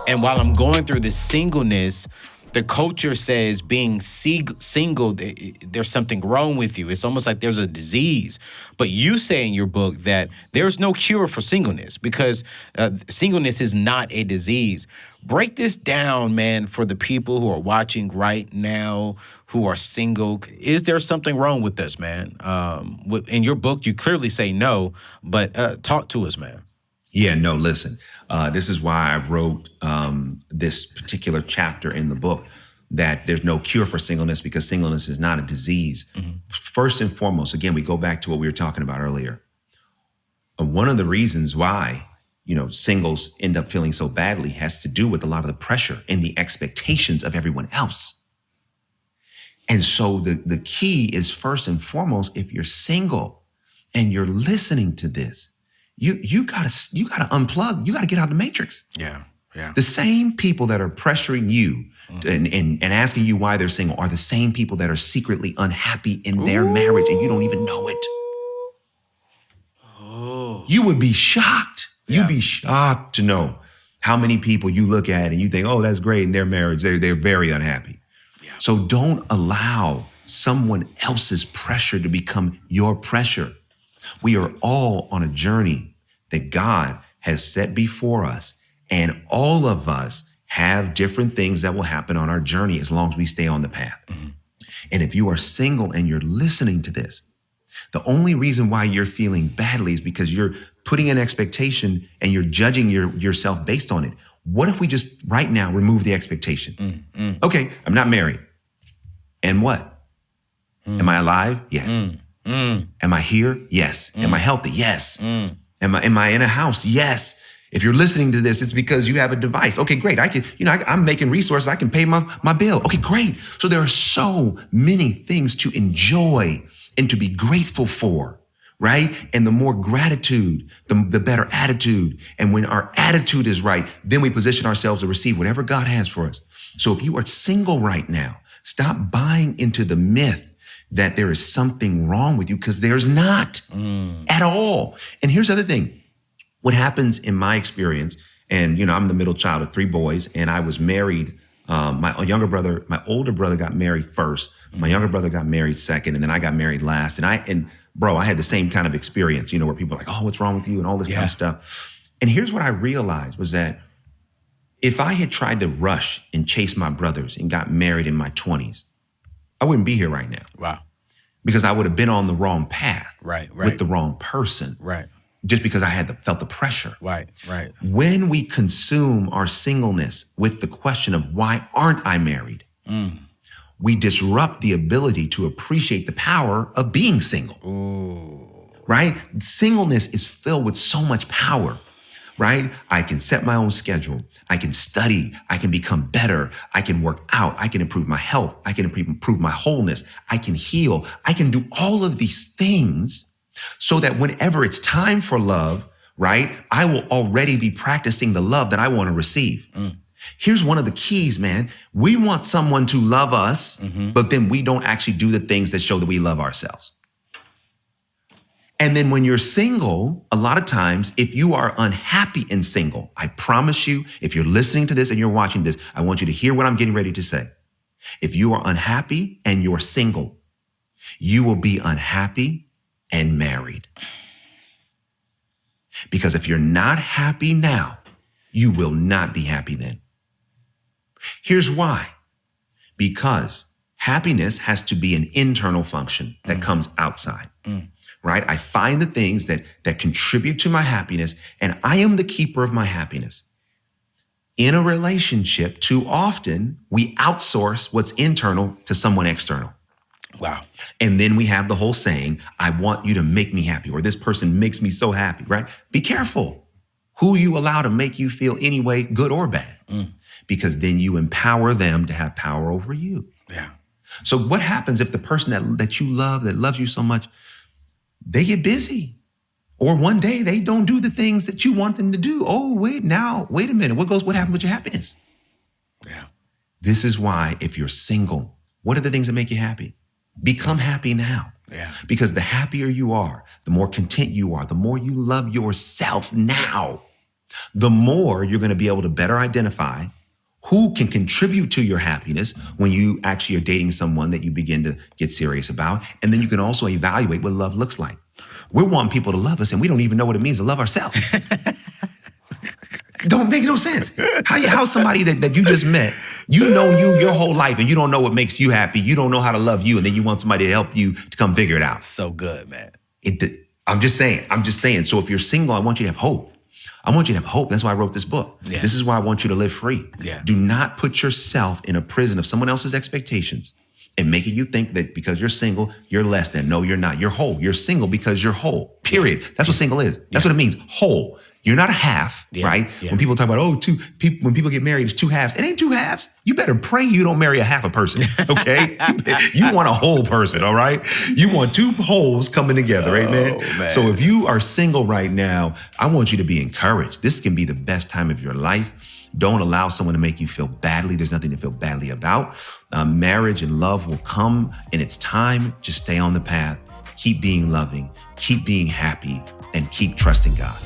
And while I'm going through this singleness, the culture says being single, there's something wrong with you. It's almost like there's a disease. But you say in your book that there's no cure for singleness because singleness is not a disease. Break this down, man, for the people who are watching right now who are single. Is there something wrong with this, man? In your book, you clearly say no, but talk to us, man. Yeah, no, listen, this is why I wrote this particular chapter in the book, that there's no cure for singleness because singleness is not a disease. Mm-hmm. First and foremost, again, we go back to what we were talking about earlier. One of the reasons why, singles end up feeling so badly has to do with a lot of the pressure and the expectations of everyone else. And so the key is, first and foremost, if you're single and you're listening to this, you gotta unplug. You gotta get out of the matrix. Yeah. The same people that are pressuring you and asking you why they're single are the same people that are secretly unhappy in their marriage, and you don't even know it. Oh. You would be shocked. Yeah. You'd be shocked to know how many people you look at and you think, oh, that's great in their marriage. They're very unhappy. Yeah. So don't allow someone else's pressure to become your pressure. We are all on a journey that God has set before us, and all of us have different things that will happen on our journey as long as we stay on the path. Mm-hmm. And if you are single and you're listening to this, the only reason why you're feeling badly is because you're putting an expectation and you're judging yourself based on it. What if we just right now remove the expectation? Mm-hmm. Okay, I'm not married. And what? Am I alive? Yes. Am I here? Yes. Am I healthy? Yes. Am I in a house? Yes. If you're listening to this, it's because you have a device. Okay, great. I'm making resources. I can pay my bill. Okay, great. So there are so many things to enjoy and to be grateful for, right? And the more gratitude, the better attitude. And when our attitude is right, then we position ourselves to receive whatever God has for us. So if you are single right now, stop buying into the myth that there is something wrong with you, because there's not at all. And here's the other thing. What happens in my experience, and I'm the middle child of 3 boys, and I was married. My older brother got married first. My younger brother got married second, and then I got married last. And I had the same kind of experience, where people are like, oh, what's wrong with you? And all this kind of stuff. And here's what I realized was that if I had tried to rush and chase my brothers and got married in my 20s, I wouldn't be here right now. Wow. Because I would have been on the wrong path. Right. With the wrong person. Right. Just because I had felt the pressure. Right. When we consume our singleness with the question of why aren't I married, we disrupt the ability to appreciate the power of being single. Ooh. Right? Singleness is filled with so much power. Right? I can set my own schedule. I can study. I can become better. I can work out. I can improve my health. I can improve my wholeness. I can heal. I can do all of these things so that whenever it's time for love, right, I will already be practicing the love that I want to receive. Here's one of the keys, man. We want someone to love us, but then we don't actually do the things that show that we love ourselves. And then when you're single, a lot of times, if you are unhappy and single, I promise you, if you're listening to this and you're watching this, I want you to hear what I'm getting ready to say. If you are unhappy and you're single, you will be unhappy and married. Because if you're not happy now, you will not be happy then. Here's why. Because happiness has to be an internal function that comes outside. Right? I find the things that contribute to my happiness, and I am the keeper of my happiness. In a relationship, too often, we outsource what's internal to someone external. Wow. And then we have the whole saying, I want you to make me happy, or this person makes me so happy, right? Be careful who you allow to make you feel any way, good or bad, because then you empower them to have power over you. Yeah. So what happens if the person that you love, that loves you so much, they get busy, or one day they don't do the things that you want them to do? Oh, wait a minute. What happened with your happiness? Yeah. This is why if you're single, what are the things that make you happy? Become happy now. Yeah. Because the happier you are, the more content you are, the more you love yourself now, the more you're going to be able to better identify who can contribute to your happiness when you actually are dating someone that you begin to get serious about. And then you can also evaluate what love looks like. We want people to love us and we don't even know what it means to love ourselves. Don't make no sense. How somebody that you just met, you know you your whole life and you don't know what makes you happy. You don't know how to love you. And then you want somebody to help you to come figure it out. So good, man. I'm just saying. So if you're single, I want you to have hope. I want you to have hope. That's why I wrote this book. Yeah. This is why I want you to live free. Yeah. Do not put yourself in a prison of someone else's expectations and making you think that because you're single, you're less than. No, you're not. You're whole. You're single because you're whole. Period. That's what single is. That's what it means. Whole. You're not a half, right? Yeah. When people talk about, when people get married, it's two halves. It ain't two halves. You better pray you don't marry a half a person, okay? You want a whole person, all right? You want two wholes coming together, amen? Man. So if you are single right now, I want you to be encouraged. This can be the best time of your life. Don't allow someone to make you feel badly. There's nothing to feel badly about. Marriage and love will come in its time. Just stay on the path. Keep being loving. Keep being happy. And keep trusting God.